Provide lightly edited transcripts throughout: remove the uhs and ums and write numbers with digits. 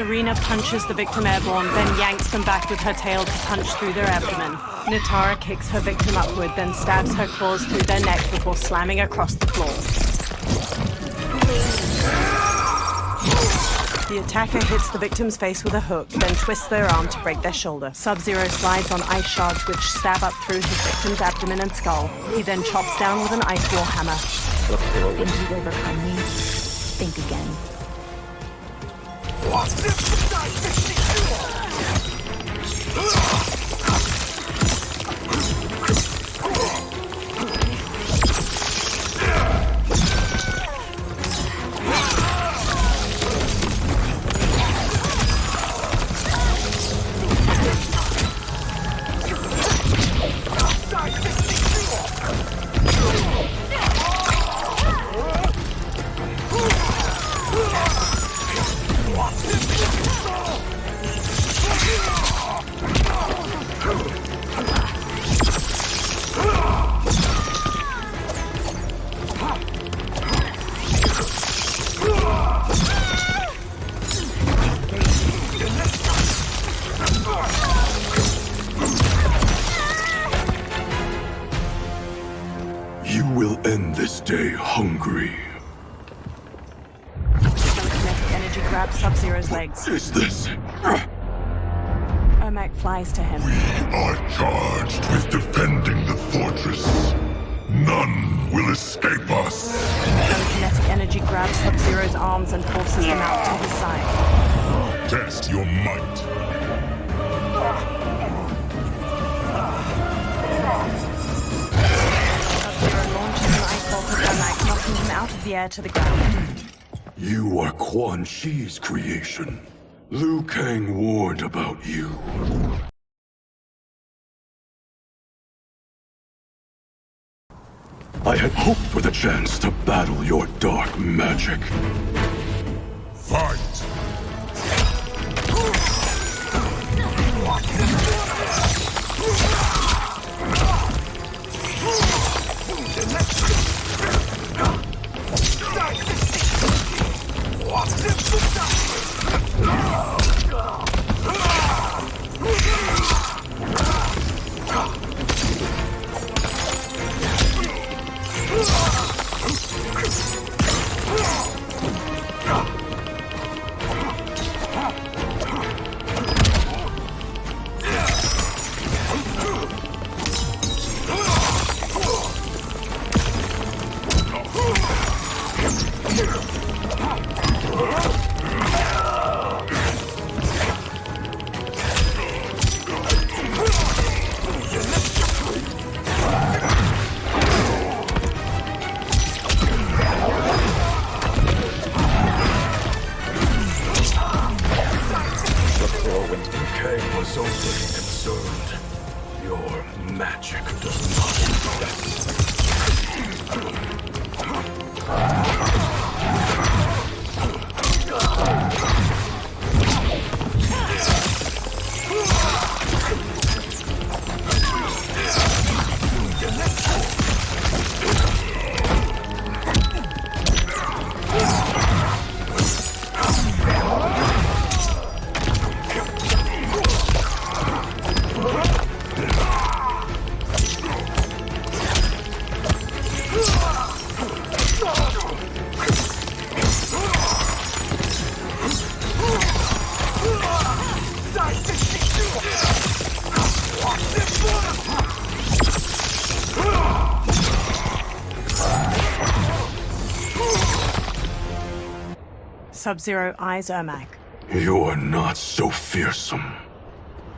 Serena punches the victim airborne, then yanks them back with her tail to punch through their abdomen. Natara kicks her victim upward, then stabs her claws through their neck before slamming across the floor. The attacker hits the victim's face with a hook, then twists their arm to break their shoulder. Sub-Zero slides on ice shards which stab up through his victim's abdomen and skull. He then chops down with an ice wall hammer. Think you've overcome me? Think again. You will end this day hungry. Telekinetic energy grabs Sub-Zero's legs. What is this? Ermac flies to him. We are charged with defending the fortress. None will escape us. Telekinetic energy grabs Sub-Zero's arms and forces them out to his side. Test your might. Sub-Zero launches an ice bolt at Ermac, knocking him out of the air to the ground. You are Quan Chi's creation. Liu Kang warned about you. I had hoped for the chance to battle your dark magic. Fight! Kang was overly concerned. Your magic does not exist. Sub-Zero eyes Ermac. You're not so fearsome.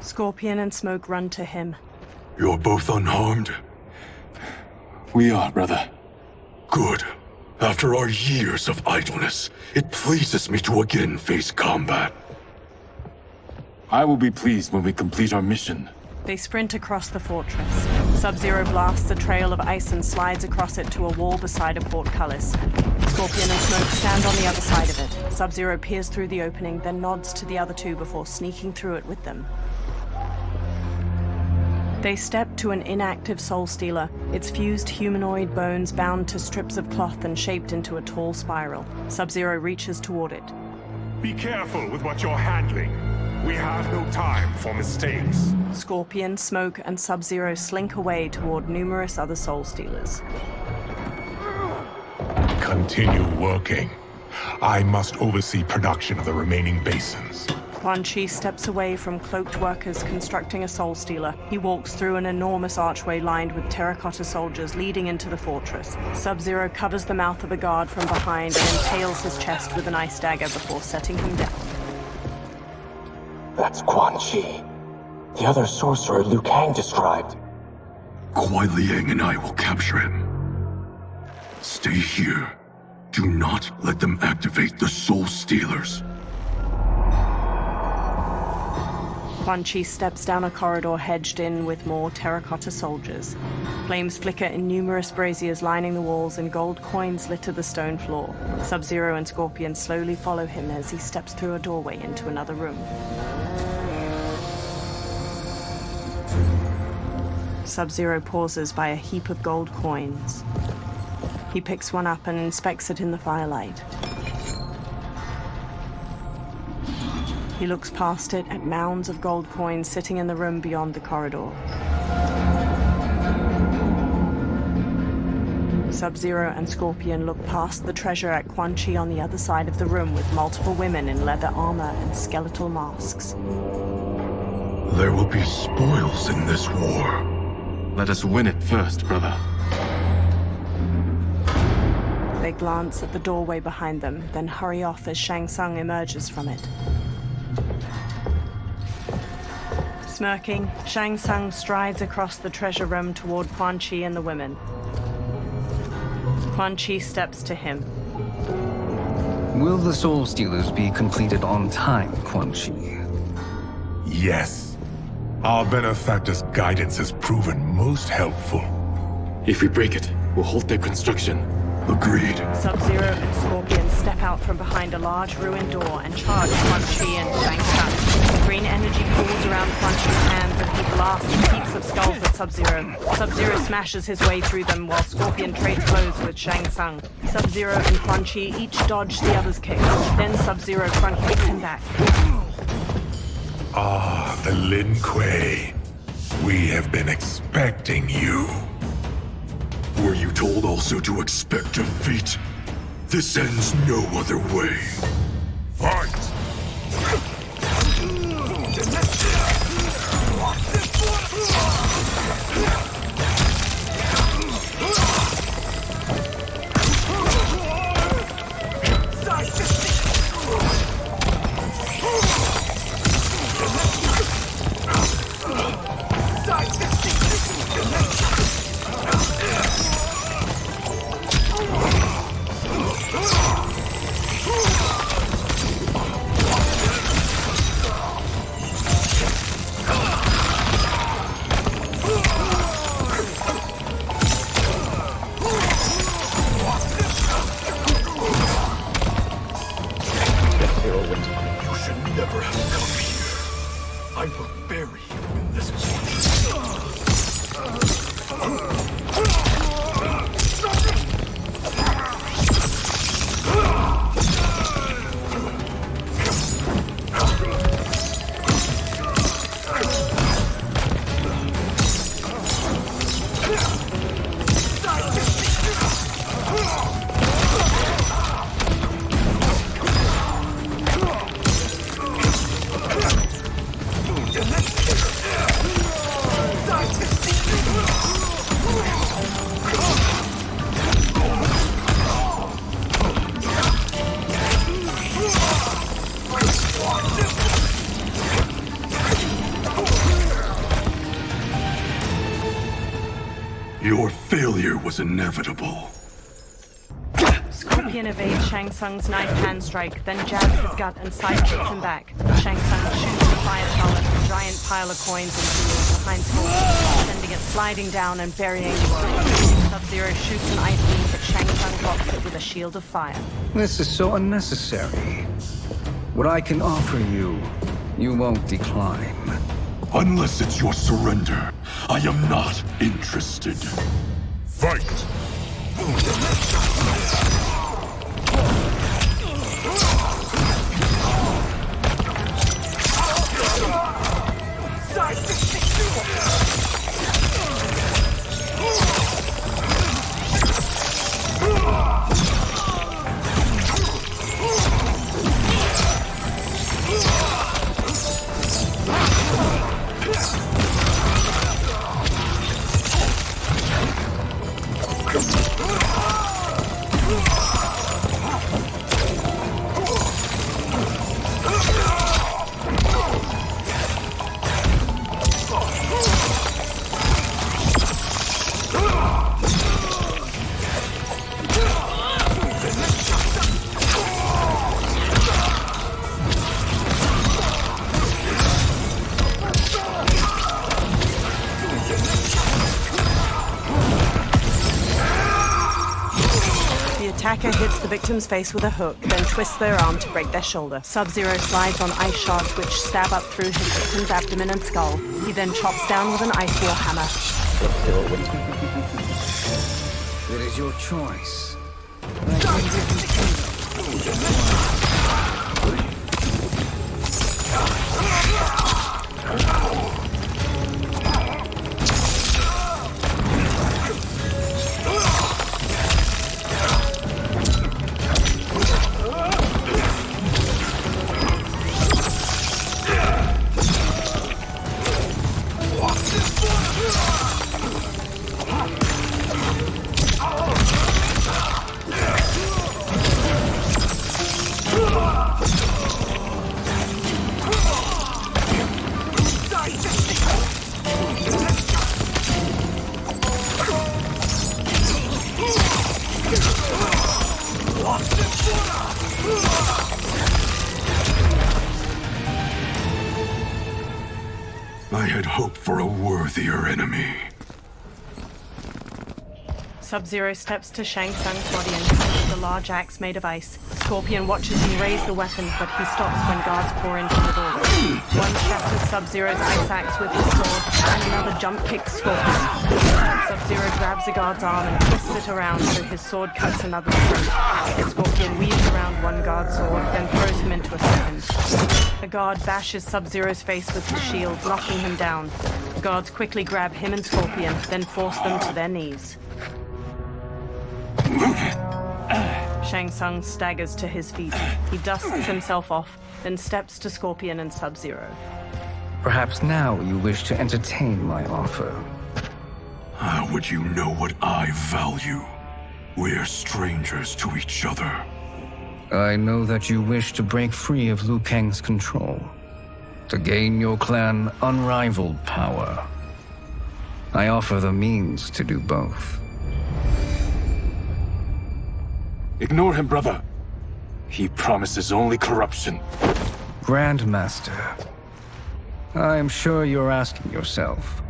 Scorpion and Smoke run to him. You're both unharmed? We are, brother. Good. After our years of idleness, it pleases me to again face combat. I will be pleased when we complete our mission. They sprint across the fortress. Sub-Zero blasts a trail of ice and slides across it to a wall beside a portcullis. Scorpion and Smoke stand on the other side of it. Sub-Zero peers through the opening, then nods to the other two before sneaking through it with them. They step to an inactive Soul Stealer, its fused humanoid bones bound to strips of cloth and shaped into a tall spiral. Sub-Zero reaches toward it. Be careful with what you're handling. We have no time for mistakes. Scorpion, Smoke, and Sub-Zero slink away toward numerous other Soul Stealers. Continue working. I must oversee production of the remaining basins. Quan Chi steps away from cloaked workers constructing a Soul Stealer. He walks through an enormous archway lined with terracotta soldiers leading into the fortress. Sub-Zero covers the mouth of a guard from behind and impales his chest with an ice dagger before setting him down. That's Quan Chi. The other sorcerer Liu Kang described. Kuai Liang and I will capture him. Stay here. Do not let them activate the Soul Stealers. Quan Chi steps down a corridor hedged in with more terracotta soldiers. Flames flicker in numerous braziers lining the walls and gold coins litter the stone floor. Sub-Zero and Scorpion slowly follow him as he steps through a doorway into another room. Sub-Zero pauses by a heap of gold coins. He picks one up and inspects it in the firelight. He looks past it at mounds of gold coins sitting in the room beyond the corridor. Sub-Zero and Scorpion look past the treasure at Quan Chi on the other side of the room with multiple women in leather armor and skeletal masks. There will be spoils in this war. Let us win it first, brother. They glance at the doorway behind them, then hurry off as Shang Tsung emerges from it. Smirking, Shang Tsung strides across the treasure room toward Quan Chi and the women. Quan Chi steps to him. Will the Soul Stealers be completed on time, Quan Chi? Yes. Our benefactor's guidance has proven most helpful. If we break it, we'll halt their construction. Agreed. Sub-Zero and Scorpion step out from behind a large ruined door and charge Quan Chi and Shang Tsung. Green energy pools around Quan Chi's hands and he blasts heaps of skulls at Sub-Zero. Sub-Zero smashes his way through them while Scorpion trades blows with Shang Tsung. Sub-Zero and Quan Chi each dodge the other's kicks. Then Sub-Zero front kicks him back. Ah, the Lin Kuei. We have been expecting you. Were you told also to expect defeat? This ends no other way. Fight! Your failure was inevitable. Scorpion evades Shang Tsung's knife hand strike, then jabs his gut and sidekicks him back. Shang Tsung shoots the fire pellet, a giant pile of coins and jewels behind Scorpion, sending it sliding down and burying it. Sub-Zero shoots an ice beam, but Shang Tsung blocks it with a shield of fire. This is so unnecessary. What I can offer you, you won't decline. Unless it's your surrender, I am not interested. Fight! the victim's face with a hook, then twists their arm to break their shoulder. Sub-Zero slides on ice shards which stab up through his victim's abdomen and skull. He then chops down with an ice war hammer. It is your choice. I had hoped for a worthier enemy. Sub-Zero steps to Shang Tsung's body and catches a large axe made of ice. Scorpion watches him raise the weapon, but he stops when guards pour into the doorway. One shatters Sub-Zero's ice axe with his sword, and another jump kicks Scorpion. Sub-Zero grabs a guard's arm and twists it around so his sword cuts another's throat. Scorpion weaves around one guard's sword, then throws him into a second. A guard bashes Sub-Zero's face with his shield, knocking him down. The guards quickly grab him and Scorpion, then force them to their knees. Shang Tsung staggers to his feet. He dusts himself off, then steps to Scorpion and Sub-Zero. Perhaps now you wish to entertain my offer. How would you know what I value? We're strangers to each other. I know that you wish to break free of Liu Kang's control, to gain your clan unrivaled power. I offer the means to do both. Ignore him, brother. He promises only corruption. Grandmaster, I am sure you're asking yourself,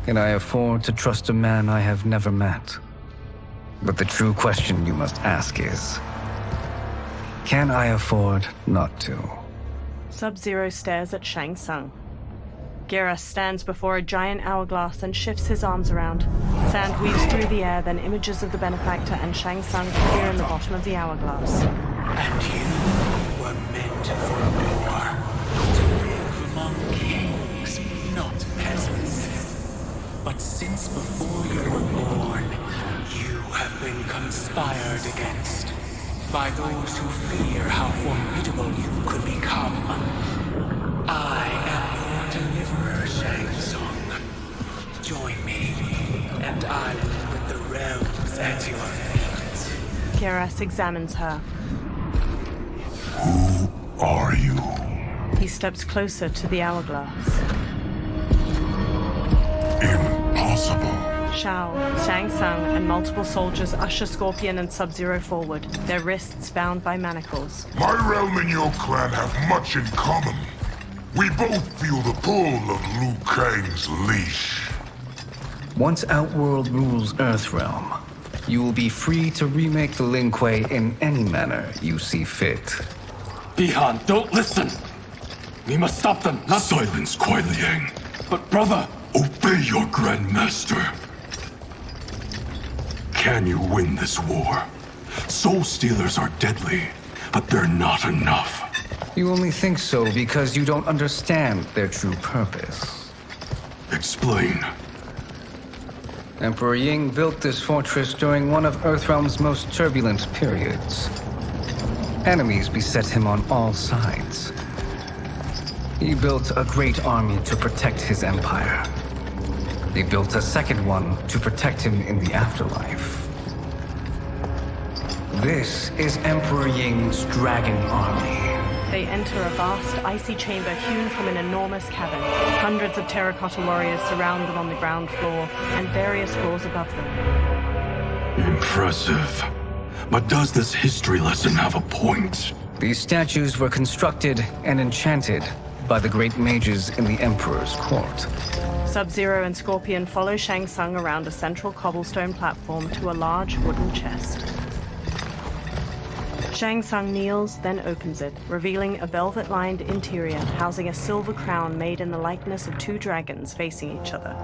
can I afford to trust a man I have never met? But the true question you must ask is, can I afford not to? Sub-Zero stares at Shang Tsung. Geras stands before a giant hourglass and shifts his arms around. Sand weaves through the air, then images of the benefactor and Shang Tsung appear in the bottom of the hourglass. And you were meant for war, to live among kings, not peasants. But since before you were born, you have been conspired against by those who fear how formidable you could become. I am your deliverer, Shang Tsung. Join me, and I will put the realms at your feet. Geras examines her. Who are you? He steps closer to the hourglass. Impossible. Shao, Shang Tsung, and multiple soldiers usher Scorpion and Sub-Zero forward, their wrists bound by manacles. My realm and your clan have much in common. We both feel the pull of Liu Kang's leash. Once Outworld rules Earthrealm, you will be free to remake the Lin Kuei in any manner you see fit. Bihan, don't listen! We must stop them, not— Silence, Kuai Liang. But brother! Obey your Grandmaster. Can you win this war? Soul Stealers are deadly, but they're not enough. You only think so because you don't understand their true purpose. Explain. Emperor Ying built this fortress during one of Earthrealm's most turbulent periods. Enemies beset him on all sides. He built a great army to protect his empire. He built a second one to protect him in the afterlife. This is Emperor Ying's Dragon Army. They enter a vast, icy chamber hewn from an enormous cavern. Hundreds of terracotta warriors surround them on the ground floor, and various floors above them. Impressive. But does this history lesson have a point? These statues were constructed and enchanted by the great mages in the Emperor's court. Sub-Zero and Scorpion follow Shang Tsung around a central cobblestone platform to a large wooden chest. Shang Tsung kneels, then opens it, revealing a velvet-lined interior housing a silver crown made in the likeness of two dragons facing each other.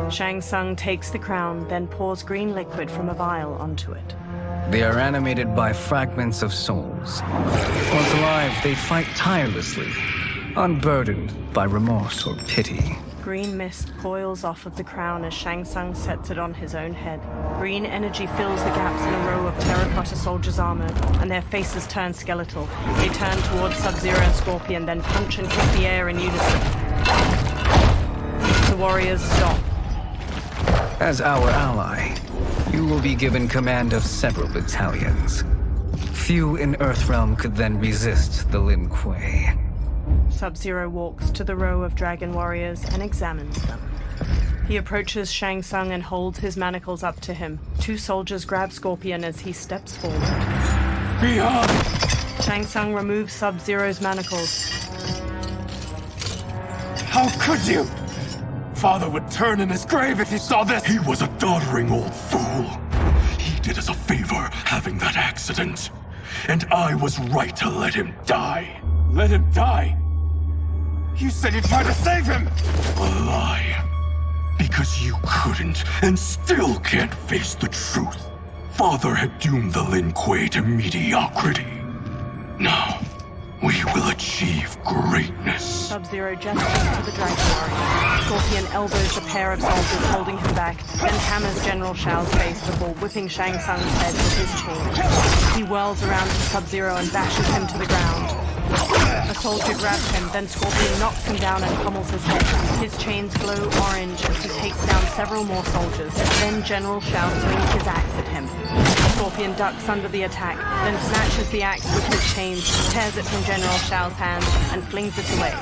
Shang Tsung takes the crown, then pours green liquid from a vial onto it. They are animated by fragments of souls. Once alive, they fight tirelessly, unburdened by remorse or pity. Green mist coils off of the crown as Shang Tsung sets it on his own head. Green energy fills the gaps in a row of terracotta soldiers armored, and their faces turn skeletal. They turn towards Sub-Zero and Scorpion, then punch and kick the air in unison. The warriors stop. As our ally, you will be given command of several battalions. Few in Earthrealm could then resist the Lin Kuei. Sub-Zero walks to the row of dragon warriors and examines them. He approaches Shang Tsung and holds his manacles up to him. Two soldiers grab Scorpion as he steps forward. Behind! Shang Tsung removes Sub-Zero's manacles. How could you? Father would turn in his grave if he saw this! He was a doddering old fool. He did us a favor having that accident. And I was right to let him die. Let him die? You said you tried to save him! A lie. Because you couldn't and still can't face the truth. Father had doomed the Lin Kuei to mediocrity. Now, we will achieve greatness. Sub-Zero gestures to the dragon warrior. Scorpion elbows a pair of soldiers holding him back, then hammers General Shao's face before whipping Shang Tsung's head with his chain. He whirls around to Sub-Zero and bashes him to the ground. A soldier grabs him, then Scorpion knocks him down and pummels his head. His chains glow orange as he takes down several more soldiers. Then General Shao swings his axe at him. Scorpion ducks under the attack, then snatches the axe with his chains, tears it from General Shao's hand, and flings it away.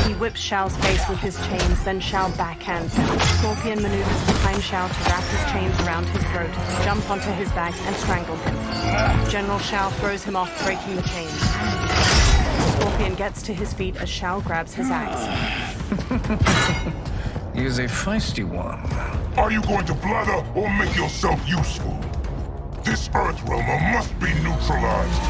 He whips Shao's face with his chains, then Shao backhands him. Scorpion maneuvers behind Shao to wrap his chains around his throat, jump onto his back, and strangle him. General Shao throws him off, breaking the chains. Scorpion gets to his feet as Shao grabs his axe. He is a feisty one. Are you going to blather or make yourself useful? This Earthrealmer must be neutralized.